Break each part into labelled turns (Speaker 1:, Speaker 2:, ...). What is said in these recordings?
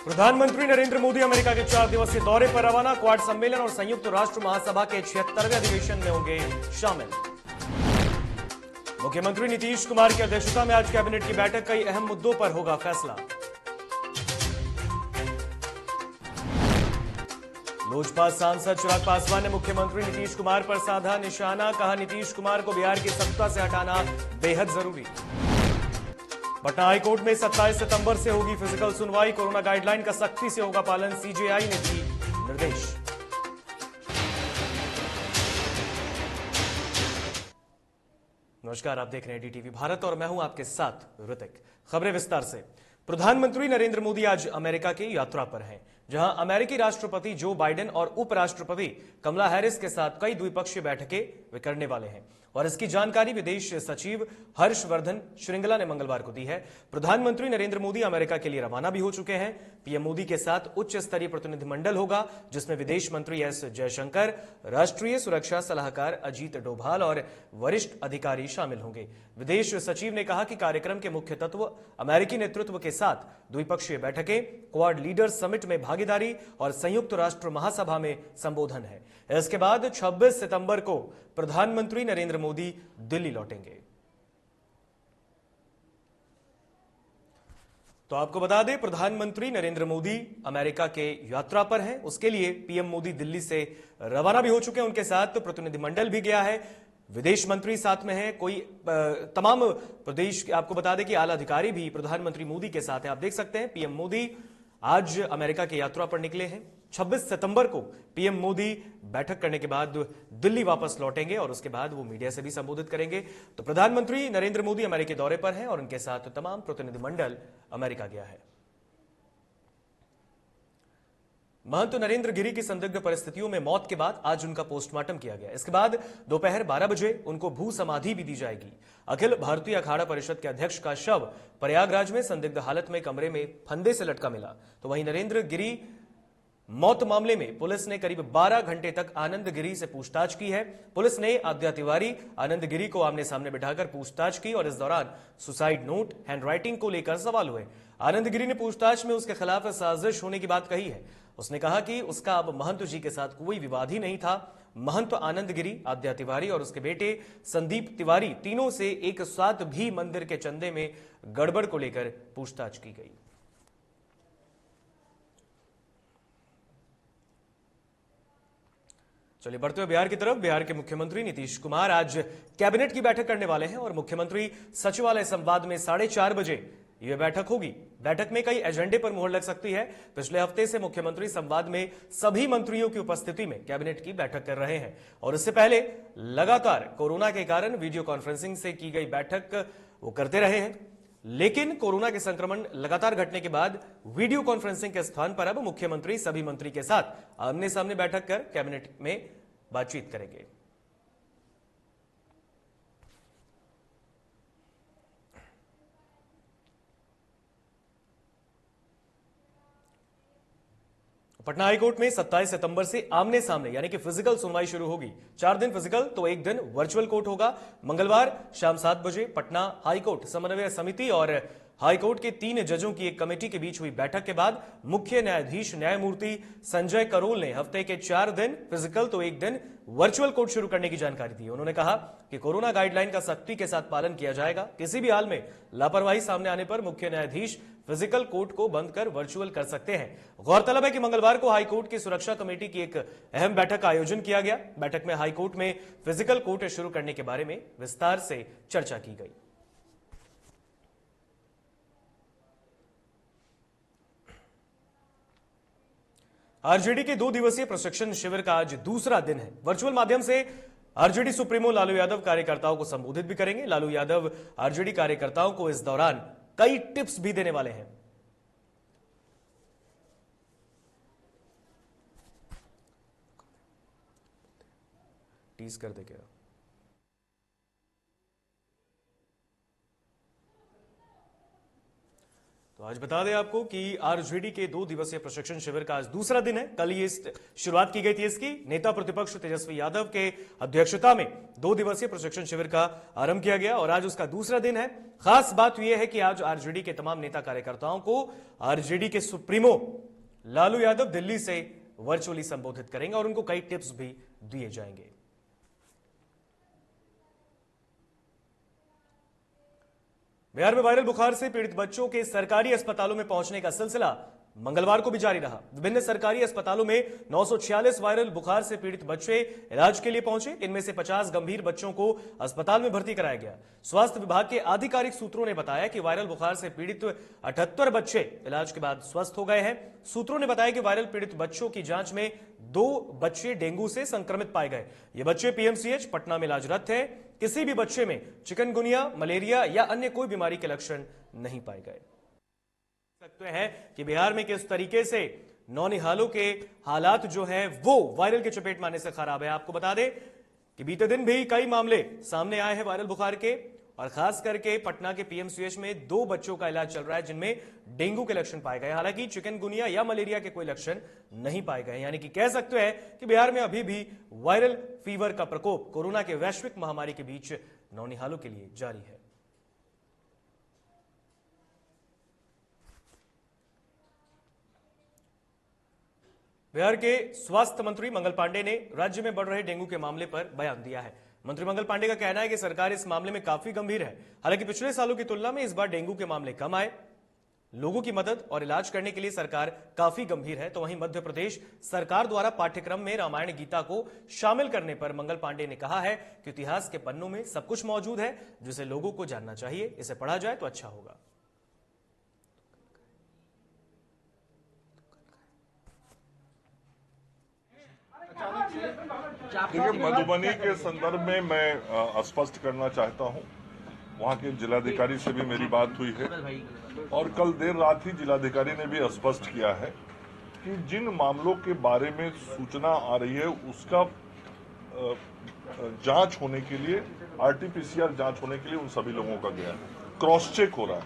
Speaker 1: प्रधानमंत्री नरेंद्र मोदी अमेरिका के 4 दिवसीय दौरे पर रवाना। क्वाड सम्मेलन और संयुक्त राष्ट्र महासभा के 76वें अधिवेशन में होंगे शामिल। मुख्यमंत्री नीतीश कुमार की अध्यक्षता में आज कैबिनेट की बैठक, कई अहम मुद्दों पर होगा फैसला। लोजपा सांसद चिराग पासवान ने मुख्यमंत्री नीतीश कुमार पर साधा निशाना, कहा नीतीश कुमार को बिहार की सत्ता से हटाना बेहद जरूरी। पटना हाईकोर्ट में 27 सितंबर से होगी फिजिकल सुनवाई, कोरोना गाइडलाइन का सख्ती से होगा पालन, सीजेआई ने दी निर्देश। नमस्कार, आप देख रहे हैं डीटीवी भारत और मैं हूं आपके साथ ऋतिक। खबरें विस्तार से। प्रधानमंत्री नरेंद्र मोदी आज अमेरिका की यात्रा पर हैं, जहां अमेरिकी राष्ट्रपति जो बाइडेन और उपराष्ट्रपति कमला हैरिस के साथ कई द्विपक्षीय बैठकें वे करने वाले हैं। और इसकी जानकारी विदेश सचिव हर्षवर्धन श्रृंगला ने मंगलवार को दी है। प्रधानमंत्री नरेंद्र मोदी अमेरिका के लिए रवाना भी हो चुके हैं। पीएम मोदी के साथ उच्च स्तरीय प्रतिनिधिमंडल होगा, जिसमें विदेश मंत्री एस जयशंकर, राष्ट्रीय सुरक्षा सलाहकार अजीत डोभाल और वरिष्ठ अधिकारी शामिल होंगे। विदेश सचिव ने कहा कि कार्यक्रम के मुख्य तत्व अमेरिकी नेतृत्व के साथ द्विपक्षीय बैठकें, क्वाड लीडर्स समिट में भागीदारी और संयुक्त राष्ट्र महासभा में संबोधन है। इसके बाद 26 सितंबर को प्रधानमंत्री नरेंद्र मोदी दिल्ली लौटेंगे। तो आपको बता दें, प्रधानमंत्री नरेंद्र मोदी अमेरिका के यात्रा पर हैं। उसके लिए पीएम मोदी दिल्ली से रवाना भी हो चुके हैं। उनके साथ प्रतिनिधिमंडल भी गया है, विदेश मंत्री साथ में है, कोई तमाम प्रदेश आपको बता दें कि आला अधिकारी भी प्रधानमंत्री मोदी के साथ हैं। आप देख सकते हैं पीएम मोदी आज अमेरिका की यात्रा पर निकले हैं। 26 सितंबर को पीएम मोदी बैठक करने के बाद दिल्ली वापस लौटेंगे और उसके बाद वो मीडिया से भी संबोधित करेंगे। तो प्रधानमंत्री नरेंद्र मोदी अमेरिकी दौरे पर हैं और उनके साथ तमाम प्रतिनिधिमंडल अमेरिका गया है। महंत नरेंद्र गिरि की संदिग्ध परिस्थितियों में मौत के बाद आज उनका पोस्टमार्टम किया गया। इसके बाद दोपहर 12 बजे उनको भू समाधि भी दी जाएगी। अखिल भारतीय अखाड़ा परिषद के अध्यक्ष का शव प्रयागराज में संदिग्ध हालत में कमरे में फंदे से लटका मिला। तो वहीं नरेंद्र गिरि मौत मामले में पुलिस ने करीब 12 घंटे तक आनंद गिरि से पूछताछ की है। पुलिस ने आद्या तिवारी, आनंद गिरि को आमने सामने बिठाकर पूछताछ की और इस दौरान सुसाइड नोट, हैंडराइटिंग को लेकर सवाल हुए। आनंद गिरि ने पूछताछ में उसके खिलाफ साजिश होने की बात कही है। उसने कहा कि उसका अब महंत जी के साथ कोई विवाद ही नहीं था। महंत आनंद गिरि, आद्या तिवारी और उसके बेटे संदीप तिवारी तीनों से एक साथ भी मंदिर के चंदे में गड़बड़ को लेकर पूछताछ की गई। चलिए बढ़ते हुए बिहार की तरफ। बिहार के मुख्यमंत्री नीतीश कुमार आज कैबिनेट की बैठक करने वाले हैं और मुख्यमंत्री सचिवालय संवाद में 4:30 बजे यह बैठक होगी। बैठक में कई एजेंडे पर मुहर लग सकती है। पिछले हफ्ते से मुख्यमंत्री संवाद में सभी मंत्रियों की उपस्थिति में कैबिनेट की बैठक कर रहे हैं और इससे पहले लगातार कोरोना के कारण वीडियो कॉन्फ्रेंसिंग से की गई बैठक वो करते रहे हैं। लेकिन कोरोना के संक्रमण लगातार घटने के बाद वीडियो कॉन्फ्रेंसिंग के स्थान पर अब मुख्यमंत्री सभी मंत्री के साथ आमने सामने बैठक कर कैबिनेट में बातचीत करेंगे। पटना हाईकोर्ट में 27 सितंबर से आमने सामने यानी कि फिजिकल सुनवाई शुरू होगी। 4 दिन फिजिकल तो 1 दिन वर्चुअल कोर्ट होगा। मंगलवार शाम 7 बजे पटना हाईकोर्ट समन्वय समिति और हाईकोर्ट के 3 जजों की एक कमेटी के बीच हुई बैठक के बाद मुख्य न्यायाधीश न्यायमूर्ति संजय करोल ने हफ्ते के 4 दिन फिजिकल तो 1 दिन वर्चुअल कोर्ट शुरू करने की जानकारी दी। उन्होंने कहा कि कोरोना गाइडलाइन का सख्ती के साथ पालन किया जाएगा। किसी भी हाल में लापरवाही सामने आने पर मुख्य न्यायाधीश फिजिकल कोर्ट को बंद कर वर्चुअल कर सकते हैं। गौरतलब है कि मंगलवार को हाईकोर्ट की सुरक्षा कमेटी की एक अहम बैठक का आयोजन किया गया। बैठक में हाईकोर्ट में फिजिकल कोर्ट शुरू करने के बारे में विस्तार से चर्चा की गई। आरजेडी के 2 दिवसीय प्रशिक्षण शिविर का आज दूसरा दिन है। वर्चुअल माध्यम से आरजेडी सुप्रीमो लालू यादव कार्यकर्ताओं को संबोधित भी करेंगे। लालू यादव आरजेडी कार्यकर्ताओं को इस दौरान कई टिप्स भी देने वाले हैं। टीज कर दे क्या? तो आज बता दें आपको कि आरजेडी के 2 दिवसीय प्रशिक्षण शिविर का आज दूसरा दिन है। कल ये शुरुआत की गई थी इसकी। नेता प्रतिपक्ष तेजस्वी यादव के अध्यक्षता में 2 दिवसीय प्रशिक्षण शिविर का आरंभ किया गया और आज उसका दूसरा दिन है। खास बात यह है कि आज आरजेडी के तमाम नेता कार्यकर्ताओं को आरजेडी के सुप्रीमो लालू यादव दिल्ली से वर्चुअली संबोधित करेंगे और उनको कई टिप्स भी दिए जाएंगे। बिहार में वायरल बुखार से पीड़ित बच्चों के सरकारी अस्पतालों में पहुंचने का सिलसिला मंगलवार को भी जारी रहा। विभिन्न सरकारी अस्पतालों में 946 वायरल बुखार से पीड़ित बच्चे इलाज के लिए पहुंचे। इनमें से 50 गंभीर बच्चों को अस्पताल में भर्ती कराया गया। स्वास्थ्य विभाग के आधिकारिक सूत्रों ने बताया कि वायरल बुखार से पीड़ित 78 बच्चे इलाज के बाद स्वस्थ हो गए हैं। सूत्रों ने बताया कि वायरल पीड़ित बच्चों की जांच में 2 बच्चे डेंगू से संक्रमित पाए गए। ये बच्चे पीएमसीएच पटना में इलाजरत थे। किसी भी बच्चे में चिकनगुनिया, मलेरिया या अन्य कोई बीमारी के लक्षण नहीं पाए गए। सकते हैं कि बिहार में किस तरीके से नौनिहालों के हालात जो है वो वायरल के चपेट में आने से खराब है। आपको बता दें कि बीते दिन भी कई मामले सामने आए हैं वायरल बुखार के और खास करके पटना के पीएमसीएच में 2 बच्चों का इलाज चल रहा है जिनमें डेंगू के लक्षण पाए गए। हालांकि चिकनगुनिया या मलेरिया के कोई लक्षण नहीं पाए गए। यानी कि कह सकते हैं कि बिहार में अभी भी वायरल फीवर का प्रकोप कोरोना के वैश्विक महामारी के बीच नौनिहालों के लिए जारी है। बिहार के स्वास्थ्य मंत्री मंगल पांडे ने राज्य में बढ़ रहे डेंगू के मामले पर बयान दिया है। मंत्री मंगल पांडे का कहना है कि सरकार इस मामले में काफी गंभीर है। हालांकि पिछले सालों की तुलना में इस बार डेंगू के मामले कम आए। लोगों की मदद और इलाज करने के लिए सरकार काफी गंभीर है। तो वहीं मध्य प्रदेश सरकार द्वारा पाठ्यक्रम में रामायण गीता को शामिल करने पर मंगल पांडे ने कहा है कि इतिहास के पन्नों में सब कुछ मौजूद है जिसे लोगों को जानना चाहिए। इसे पढ़ा जाए तो अच्छा होगा।
Speaker 2: देखिए, मधुबनी के संदर्भ में मैं स्पष्ट करना चाहता हूं, वहां के जिलाधिकारी से भी मेरी बात हुई है और कल देर रात ही जिलाधिकारी ने भी स्पष्ट किया है कि जिन मामलों के बारे में सूचना आ रही है उसका जांच होने के लिए आरटीपीसीआर जांच होने के लिए उन सभी लोगों का गया है। क्रॉस चेक हो रहा है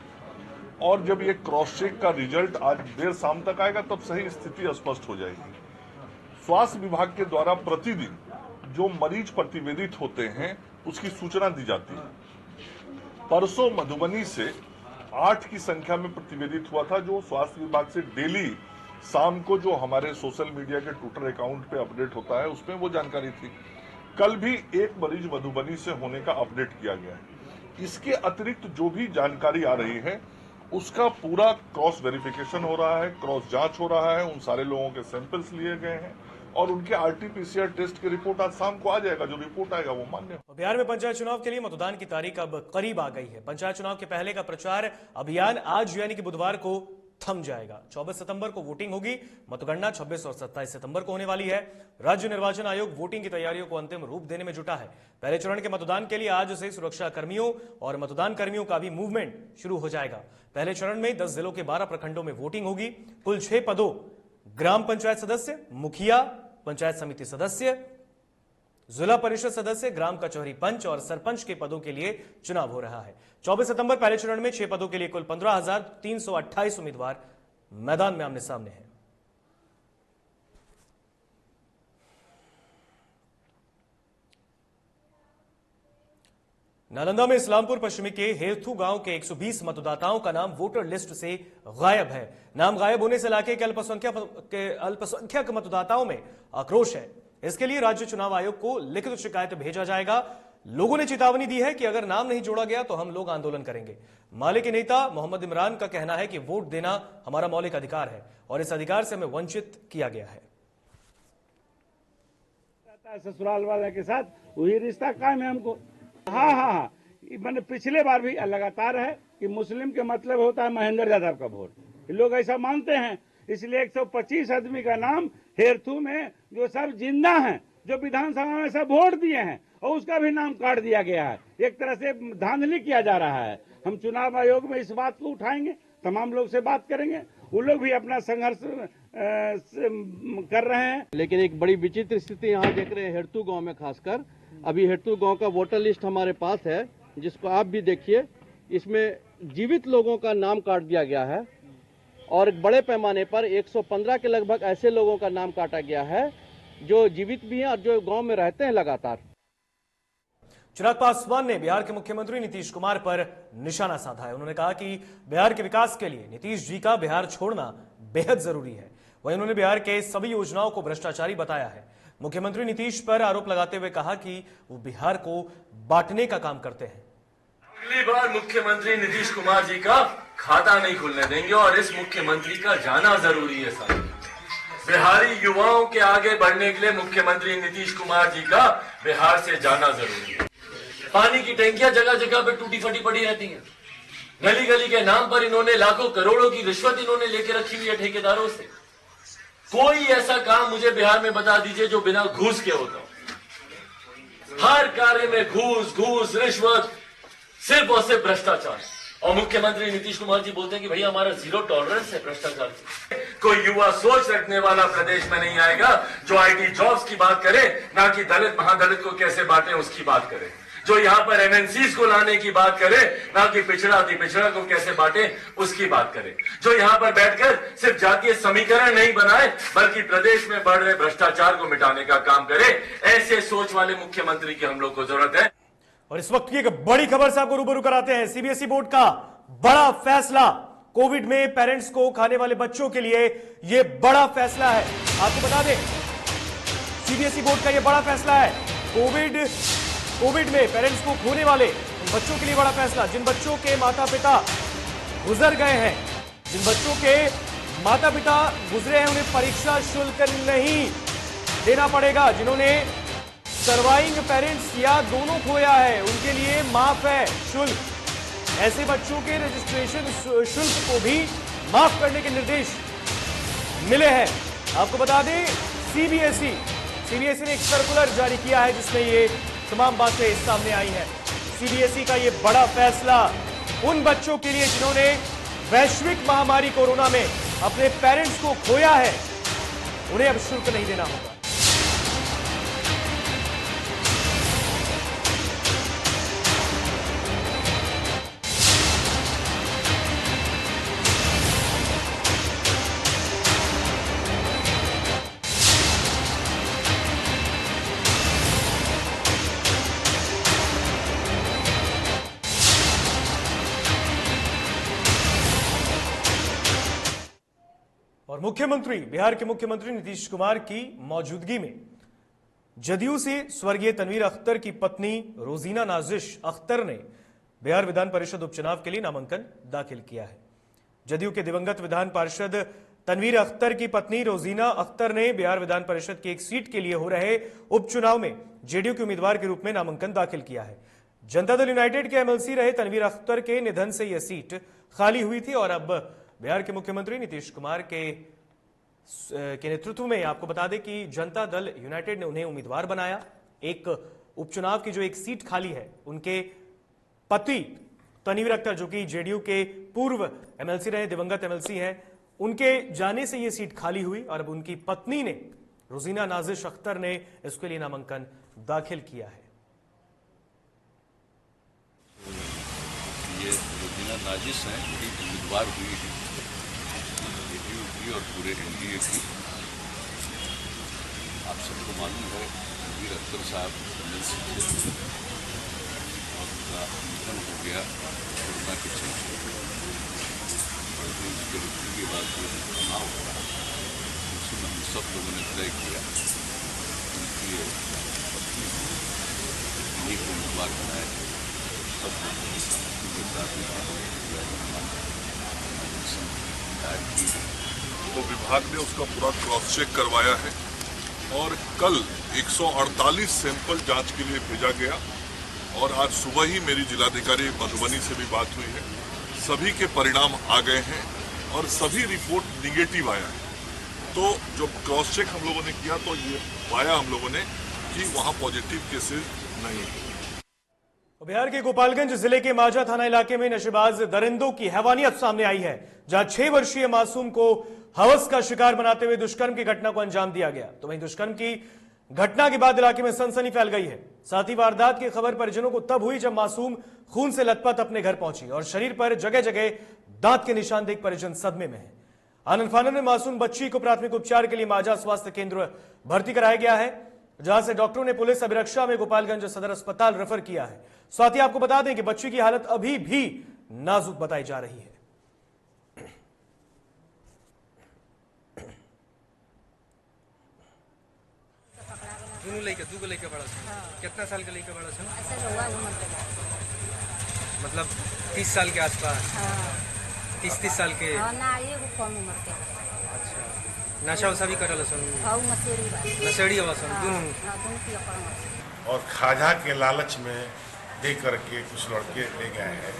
Speaker 2: और जब ये क्रॉस चेक का रिजल्ट आज देर शाम तक आएगा तब सही स्थिति स्पष्ट हो जाएगी। स्वास्थ्य विभाग के द्वारा प्रतिदिन जो मरीज प्रतिवेदित होते हैं उसकी सूचना दी जाती है। परसों मधुबनी से 8 की संख्या में प्रतिवेदित हुआ था जो स्वास्थ्य विभाग से डेली शाम को जो हमारे सोशल मीडिया के ट्विटर अकाउंट पे अपडेट होता है उसमें वो जानकारी थी। कल भी 1 मरीज मधुबनी से होने का अपडेट किया गया है। इसके अतिरिक्त जो भी जानकारी आ रही है उसका पूरा क्रॉस वेरिफिकेशन हो रहा है, क्रॉस जांच हो रहा है। उन सारे लोगों के सैंपल्स लिए गए हैं और उनके आरटीपीसीआर टेस्ट की रिपोर्ट आज शाम को आ जाएगा। जो रिपोर्ट आएगा वो मान्य होगा।
Speaker 1: बिहार में पंचायत चुनाव के लिए मतदान की तारीख अब करीब आ गई है। पंचायत चुनाव के पहले का प्रचार अभियान आज यानी कि बुधवार को थम जाएगा। 24 सितंबर को वोटिंग होगी। मतगणना 26 और 27 सितंबर को होने वाली है। राज्य निर्वाचन आयोग वोटिंग की तैयारियों को अंतिम रूप देने में जुटा है। पहले चरण के मतदान के लिए आज से सुरक्षा कर्मियों और मतदान कर्मियों का भी मूवमेंट शुरू हो जाएगा। पहले चरण में 10 जिलों के 12 प्रखंडों में वोटिंग होगी। कुल 6 पदों ग्राम पंचायत सदस्य, मुखिया, पंचायत समिति सदस्य, जिला परिषद सदस्य, ग्राम कचहरी पंच और सरपंच के पदों के लिए चुनाव हो रहा है। 24 सितंबर पहले चरण में 6 पदों के लिए कुल 15,328 उम्मीदवार मैदान में आमने सामने हैं। नालंदा में इस्लामपुर पश्चिमी के हेरथू गांव के 120 मतदाताओं का नाम वोटर लिस्ट से गायब है। नाम गायब होने से इलाके के अल्पसंख्यक मतदाताओं में आक्रोश है। इसके लिए राज्य चुनाव आयोग को लिखित शिकायत भेजा जाएगा। लोगों ने चेतावनी दी है कि अगर नाम नहीं जोड़ा गया तो हम लोग आंदोलन करेंगे। माले के नेता मोहम्मद इमरान का कहना है कि वोट देना हमारा मौलिक अधिकार है और इस अधिकार से हमें वंचित किया गया है।
Speaker 3: ससुराल वाले के साथ वही रिश्ता कायम है हमको। हाँ, मैंने पिछले बार भी लगातार है कि मुस्लिम के मतलब होता है महेंद्र यादव का वोट। लोग ऐसा मानते हैं, इसलिए 125 आदमी का नाम हेरथू में जो सब जिंदा हैं, जो विधानसभा में सब वोट दिए हैं और उसका भी नाम काट दिया गया है। एक तरह से धांधली किया जा रहा है। हम चुनाव आयोग में इस बात को उठाएंगे, तमाम लोग से बात करेंगे। वो लोग भी अपना संघर्ष कर रहे हैं।
Speaker 4: लेकिन एक बड़ी विचित्र स्थिति यहाँ देख रहे हैं हेरथू गांव में। खासकर अभी हेरथू गांव का वोटर लिस्ट हमारे पास है, जिसको आप भी देखिए। इसमें जीवित लोगों का नाम काट दिया गया है और बड़े पैमाने पर 115 के लगभग ऐसे लोगों का नाम काटा गया है जो जीवित भी हैं और जो गांव में रहते हैं लगातार।
Speaker 1: चिराग पासवान ने बिहार के मुख्यमंत्री नीतीश कुमार पर निशाना साधा है। उन्होंने कहा कि बिहार के विकास के लिए नीतीश जी का बिहार छोड़ना बेहद जरूरी है। वहीं उन्होंने बिहार के सभी योजनाओं को भ्रष्टाचारी बताया है। मुख्यमंत्री नीतीश पर आरोप लगाते हुए कहा कि वो बिहार को बांटने का काम करते हैं।
Speaker 5: अगली बार मुख्यमंत्री नीतीश कुमार जी का खाता नहीं खुलने देंगे और इस मुख्यमंत्री का जाना जरूरी है सर। बिहारी युवाओं के आगे बढ़ने के लिए मुख्यमंत्री नीतीश कुमार जी का बिहार से जाना जरूरी है। पानी की टंकियां जगह जगह पे टूटी फटी पड़ी रहती हैं। गली गली के नाम पर इन्होंने लाखों करोड़ों की रिश्वत इन्होंने लेके रखी हुई है ठेकेदारों से। कोई ऐसा काम मुझे बिहार में बता दीजिए जो बिना घूस के होता हो। हर कार्य में घूस घूस रिश्वत, सिर्फ और सिर्फ भ्रष्टाचार। और मुख्यमंत्री नीतीश कुमार जी बोलते हैं कि भैया हमारा जीरो टॉलरेंस है भ्रष्टाचार की। कोई युवा सोच रखने वाला प्रदेश में नहीं आएगा जो आईटी जॉब्स की बात करे, ना कि दलित महादलित को कैसे बांटे उसकी बात करे। जो यहाँ पर एमएनसीज को लाने की बात करे, ना कि पिछड़ा अति पिछड़ा को कैसे बांटे उसकी बात करे। जो यहाँ पर बैठकर सिर्फ जातीय समीकरण नहीं बनाए बल्कि प्रदेश में बढ़ रहे भ्रष्टाचार को मिटाने का काम करे। ऐसे सोच वाले मुख्यमंत्री की हम लोग को जरूरत है।
Speaker 1: और इस वक्त की एक बड़ी खबर से आपको रूबरू कराते हैं। सीबीएसई बोर्ड का बड़ा फैसला। कोविड में पेरेंट्स को खाने वाले बच्चों के लिए यह बड़ा फैसला है। आपको बता दें, सीबीएसई बोर्ड का यह बड़ा फैसला है। कोविड में पेरेंट्स को खोने वाले बच्चों के लिए बड़ा फैसला। जिन बच्चों के माता पिता गुजर गए हैं, जिन बच्चों के माता पिता गुजरे हैं, उन्हें परीक्षा शुल्क नहीं देना पड़ेगा। जिन्होंने सर्वाइंग पेरेंट्स या दोनों खोया है, उनके लिए माफ है शुल्क। ऐसे बच्चों के रजिस्ट्रेशन शुल्क को भी माफ करने के निर्देश मिले हैं। आपको बता दें, सीबीएसई ने एक सर्कुलर जारी किया है जिसमें ये तमाम बातें सामने आई हैं। सीबीएसई का ये बड़ा फैसला उन बच्चों के लिए जिन्होंने वैश्विक महामारी कोरोना में अपने पेरेंट्स को खोया है, उन्हें अब शुल्क नहीं देना होगा। और बिहार के मुख्यमंत्री नीतीश कुमार की मौजूदगी में जदयू से स्वर्गीय तनवीर अख्तर की पत्नी रोजीना नाजिश अख्तर ने बिहार विधान परिषद उपचुनाव के लिए नामांकन दाखिल किया है। जदयू के दिवंगत विधान पार्षद तनवीर अख्तर की पत्नी रोजीना अख्तर ने बिहार विधान परिषद की एक सीट के लिए हो रहे उपचुनाव में जेडीयू के उम्मीदवार के रूप में नामांकन दाखिल किया है। जनता दल यूनाइटेड के एमएलसी रहे तनवीर अख्तर के निधन से यह सीट खाली हुई थी और अब बिहार के मुख्यमंत्री नीतीश कुमार के नेतृत्व में आपको बता दें कि जनता दल यूनाइटेड ने उन्हें उम्मीदवार बनाया। एक उपचुनाव की जो एक सीट खाली है, उनके पति तनवीर अख्तर जो कि जेडीयू के पूर्व एमएलसी रहे, दिवंगत एमएलसी हैं, उनके जाने से यह सीट खाली हुई और अब उनकी पत्नी ने रोजीना नाजिश अख्तर ने इसके लिए नामांकन दाखिल किया है।
Speaker 6: ये रोजीना नाजिश हैं, उम्मीदवार हुई है जेडीयू की और पूरे एनडीए की। आप सबको मालूम है तनवीर अख्तर साहब एमएलसी थे और उनका निधन हो गया कोरोना के चलते। और उसके मृत्यु के बाद जो चुनाव हुआ उसमें हम सब लोगों ने तय किया उनकी पत्नी इन्हीं को उम्मीदवार बनाया। सब उनके
Speaker 2: तो विभाग ने उसका पूरा क्रॉस चेक करवाया है और कल 148 सैंपल जांच के लिए भेजा गया और आज सुबह ही मेरी जिलाधिकारी मधुबनी से भी बात हुई है। सभी के परिणाम आ गए हैं और सभी रिपोर्ट निगेटिव आया है। तो जो क्रॉस चेक हम लोगों ने किया तो ये पाया हम लोगों ने कि वहां पॉजिटिव केसेस नहीं है।
Speaker 1: बिहार के गोपालगंज जिले के माजा थाना इलाके में नशेबाज दरिंदों की हैवानियत सामने आई है, जहां 6 वर्षीय मासूम को हवस का शिकार बनाते हुए दुष्कर्म की घटना को अंजाम दिया गया। तो वहीं दुष्कर्म की घटना के बाद इलाके में सनसनी फैल गई है। साथ ही वारदात की खबर परिजनों को तब हुई जब मासूम खून से लथपथ अपने घर पहुंची और शरीर पर जगह जगह दांत के निशान देख परिजन सदमे में है। आनंद फानन में मासूम बच्ची को प्राथमिक उपचार के लिए माजा स्वास्थ्य केंद्र भर्ती कराया गया है, जहां से डॉक्टरों ने पुलिस अभिरक्षा में गोपालगंज सदर अस्पताल रेफर किया है। साथ ही आपको बता दें कि बच्ची की हालत अभी भी नाजुक बताई जा रही है।
Speaker 7: दोनों लड़का दू लड़का बड़ा छन। कितना साल के लड़का बड़ा छन? मतलब 30 साल के आसपास। 30 साल के।
Speaker 8: ना एगो कम उम्र के।
Speaker 7: अच्छा, नशा वशा भी करल सन? नशेड़ी हवा सन दोनों।
Speaker 9: और खाजा के लालच में दे करके कुछ लड़के ले गए हैं,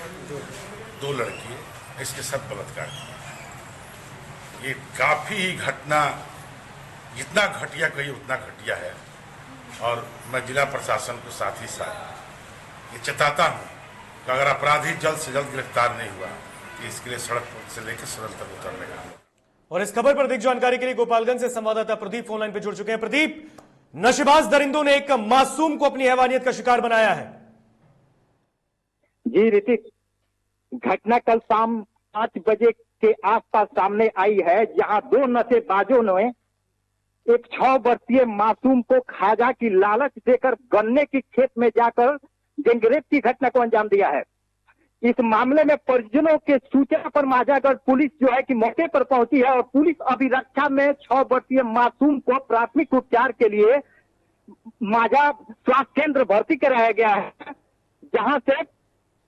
Speaker 9: दो लड़के, इसके साथ बलात्कार किया। ये काफी घटना, जितना घटिया कही उतना घटिया है। और मैं जिला प्रशासन को साथ ही साथ ये चेताता हूँ कि अगर अपराधी जल्द से जल्द गिरफ्तार नहीं हुआ तो इसके लिए सड़क से लेकर सदन तक उतरने का।
Speaker 1: और इस खबर पर अधिक जानकारी के लिए गोपालगंज से संवाददाता प्रदीप फोन लाइन पर जुड़ चुके हैं। प्रदीप, नशेबाज दरिंदों ने एक मासूम को अपनी हैवानियत का शिकार बनाया है।
Speaker 10: जी ऋतिक, घटना कल शाम 5 बजे के आसपास सामने आई है, जहां दो नशेबाजों ने एक 6 वर्षीय मासूम को खाजा की लालच देकर गन्ने की खेत में जाकर गैंगरेप की घटना को अंजाम दिया है। इस मामले में परिजनों के सूचना पर माजागढ़ पुलिस जो है कि मौके पर पहुंची है और पुलिस अभिरक्षा में 6 वर्षीय मासूम को प्राथमिक उपचार के लिए माजा स्वास्थ्य केंद्र भर्ती कराया गया है, जहां से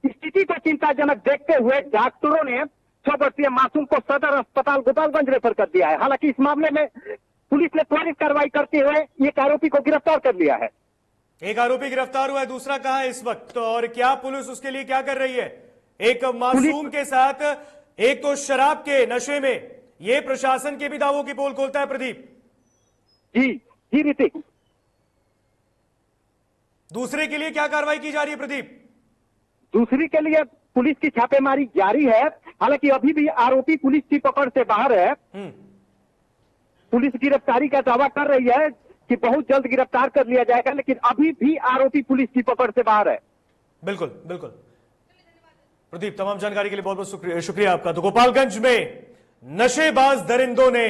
Speaker 10: स्थिति को चिंताजनक देखते हुए डॉक्टरों ने 6 वर्षीय मासूम को सदर अस्पताल गोपालगंज रेफर कर दिया है। हालांकि इस मामले में पुलिस ने त्वरित कार्रवाई करते हुए एक आरोपी को गिरफ्तार कर लिया है।
Speaker 1: एक आरोपी गिरफ्तार हुआ है, दूसरा कहां है इस वक्त, और क्या पुलिस उसके लिए क्या कर रही है? एक मासूम के साथ एक तो शराब के नशे में, ये प्रशासन के भी दावों की पोल खोलता है। प्रदीप
Speaker 10: जी ऋतिक,
Speaker 1: दूसरे के लिए क्या कार्रवाई की जा रही है? प्रदीप,
Speaker 10: दूसरी के लिए पुलिस की छापेमारी जारी है। हालांकि अभी भी आरोपी पुलिस की पकड़ से बाहर है। पुलिस गिरफ्तारी का दावा कर रही है कि बहुत जल्द गिरफ्तार कर लिया जाएगा, लेकिन अभी भी आरोपी पुलिस की पकड़ से बाहर है।
Speaker 1: बिल्कुल बिल्कुल प्रदीप, तमाम जानकारी के लिए बहुत बहुत शुक्रिया आपका। तो गोपालगंज में नशेबाज दरिंदों ने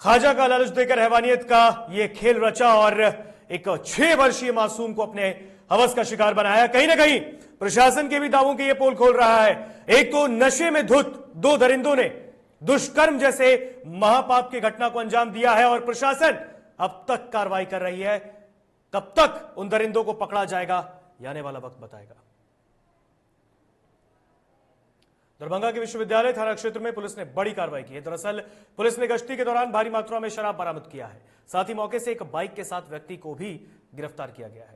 Speaker 1: खाजा का लालच देकर हैवानियत का ये खेल रचा और एक 6 वर्षीय मासूम को अपने हवस का शिकार बनाया। कहीं ना कहीं प्रशासन के भी दावों की ये पोल खोल रहा है। एक तो नशे में धुत 2 दरिंदों ने दुष्कर्म जैसे महापाप की घटना को अंजाम दिया है और प्रशासन अब तक कार्रवाई कर रही है। कब तक उन दरिंदों को पकड़ा जाएगा, ये आने वाला वक्त बताएगा। दरभंगा के विश्वविद्यालय थाना क्षेत्र में पुलिस ने बड़ी कार्रवाई की है। दरअसल पुलिस ने गश्ती के दौरान भारी मात्रा में शराब बरामद किया है। साथ ही मौके से एक बाइक के साथ व्यक्ति को भी गिरफ्तार किया गया है।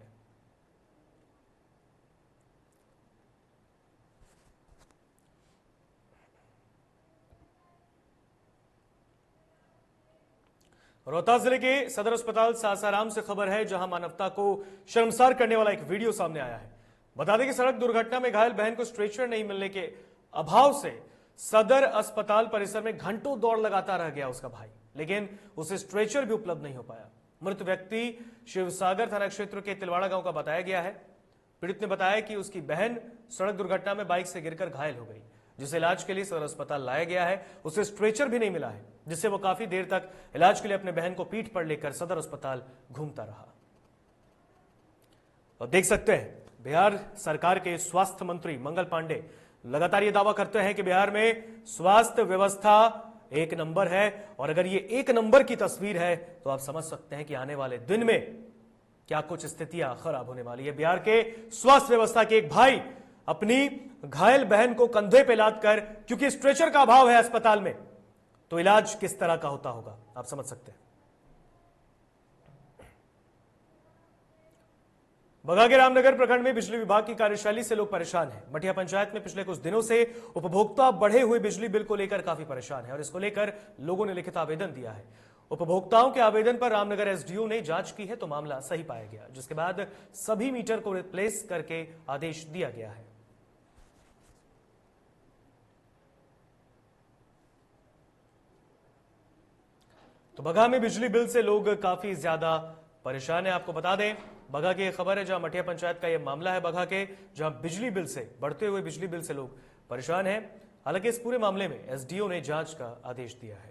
Speaker 1: रोहतास जिले के सदर अस्पताल सासाराम से खबर है, जहां मानवता को शर्मसार करने वाला एक वीडियो सामने आया है। बता दें कि सड़क दुर्घटना में घायल बहन को स्ट्रेचर नहीं मिलने के अभाव से सदर अस्पताल परिसर में घंटों दौड़ लगाता रह गया उसका भाई, लेकिन उसे स्ट्रेचर भी उपलब्ध नहीं हो पाया। मृत व्यक्ति शिवसागर थाना क्षेत्र के तिलवाड़ा गांव का बताया गया है। पीड़ित ने बताया कि उसकी बहन सड़क दुर्घटना में बाइक से गिरकर घायल हो गई, जिसे इलाज के लिए सदर अस्पताल लाया गया है। उसे स्ट्रेचर भी नहीं मिला है, जिससे वो काफी देर तक इलाज के लिए अपने बहन को पीठ पर लेकर सदर अस्पताल घूमता रहा। और देख सकते हैं, बिहार सरकार के स्वास्थ्य मंत्री मंगल पांडे लगातार ये दावा करते हैं कि बिहार में स्वास्थ्य व्यवस्था 1 नंबर है। और अगर ये 1 नंबर की तस्वीर है तो आप समझ सकते हैं कि आने वाले दिन में क्या कुछ स्थितियां खराब होने वाली है। बिहार के स्वास्थ्य व्यवस्था के एक भाई अपनी घायल बहन को कंधे पे लाद कर, क्योंकि स्ट्रेचर का अभाव है अस्पताल में, तो इलाज किस तरह का होता होगा आप समझ सकते हैं। बगा के रामनगर प्रखंड में बिजली विभाग की कार्यशैली से लोग परेशान हैं। मटिया पंचायत में पिछले कुछ दिनों से उपभोक्ता बढ़े हुए बिजली बिल को लेकर काफी परेशान है और इसको लेकर लोगों ने लिखित आवेदन दिया है। उपभोक्ताओं के आवेदन पर रामनगर एसडीओ ने जांच की है तो मामला सही पाया गया, जिसके बाद सभी मीटर को रिप्लेस करके आदेश दिया गया है। तो बगा में बिजली बिल से लोग काफी ज्यादा परेशान है। आपको बता दें, बगा की खबर है, जहां मटिया पंचायत का यह मामला है बगा के, जहां बिजली बिल से, बढ़ते हुए बिजली बिल से लोग परेशान हैं। हालांकि इस पूरे मामले में एसडीओ ने जांच का आदेश दिया है।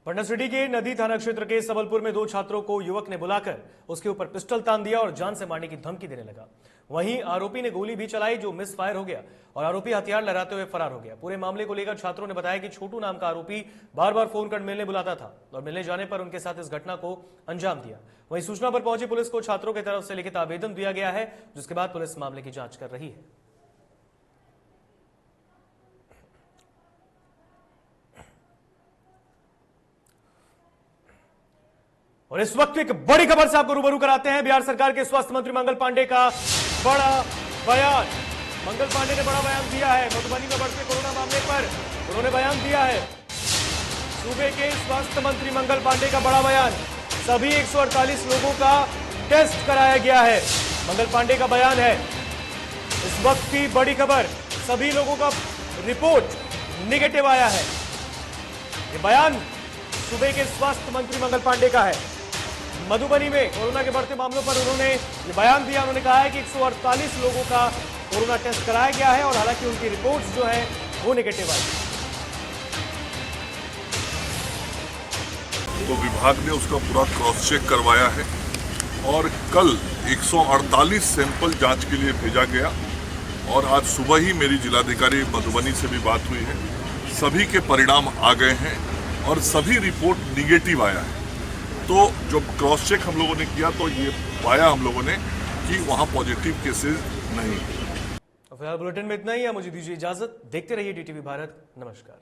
Speaker 1: पटना सिटी के नदी थाना क्षेत्र के सबलपुर में 2 छात्रों को युवक ने बुलाकर उसके ऊपर पिस्टल तान दिया और जान से मारने की धमकी देने लगा। वहीं आरोपी ने गोली भी चलाई जो मिस फायर हो गया और आरोपी हथियार लहराते हुए फरार हो गया। पूरे मामले को लेकर छात्रों ने बताया कि छोटू नाम का आरोपी बार बार फोन कर मिलने बुलाता था और मिलने जाने पर उनके साथ इस घटना को अंजाम दिया। वहीं सूचना पर पहुंची पुलिस को छात्रों की तरफ से लिखित आवेदन दिया गया है, जिसके बाद पुलिस मामले की जांच कर रही है। और इस वक्त एक बड़ी खबर से आपको रूबरू कराते हैं। बिहार सरकार के स्वास्थ्य मंत्री मंगल पांडे का बड़ा बयान। मंगल पांडे ने बड़ा बयान दिया है। मधुबनी में बढ़ते कोरोना मामले पर उन्होंने बयान दिया है। सूबे के स्वास्थ्य मंत्री मंगल पांडे का बड़ा बयान। सभी 148 लोगों का टेस्ट कराया गया है। मंगल पांडे का बयान है। इस वक्त की बड़ी खबर, सभी लोगों का रिपोर्ट निगेटिव आया है। ये बयान सूबे के स्वास्थ्य मंत्री मंगल पांडे का है। मधुबनी में कोरोना के बढ़ते मामलों पर उन्होंने ये बयान दिया। उन्होंने कहा है कि 148 लोगों का कोरोना टेस्ट कराया गया है और हालांकि उनकी रिपोर्ट्स जो है वो नेगेटिव आई।
Speaker 2: तो विभाग ने उसका पूरा क्रॉस चेक करवाया है और कल 148 सैंपल जांच के लिए भेजा गया और आज सुबह ही मेरी जिलाधिकारी मधुबनी से भी बात हुई है। सभी के परिणाम आ गए हैं और सभी रिपोर्ट निगेटिव आया है। तो जब क्रॉस चेक हम लोगों ने किया तो ये पाया हम लोगों ने कि वहां पॉजिटिव केसेस नहीं।
Speaker 1: फिलहाल बुलेटिन में इतना ही है। मुझे दीजिए इजाजत। देखते रहिए DTV भारत। नमस्कार।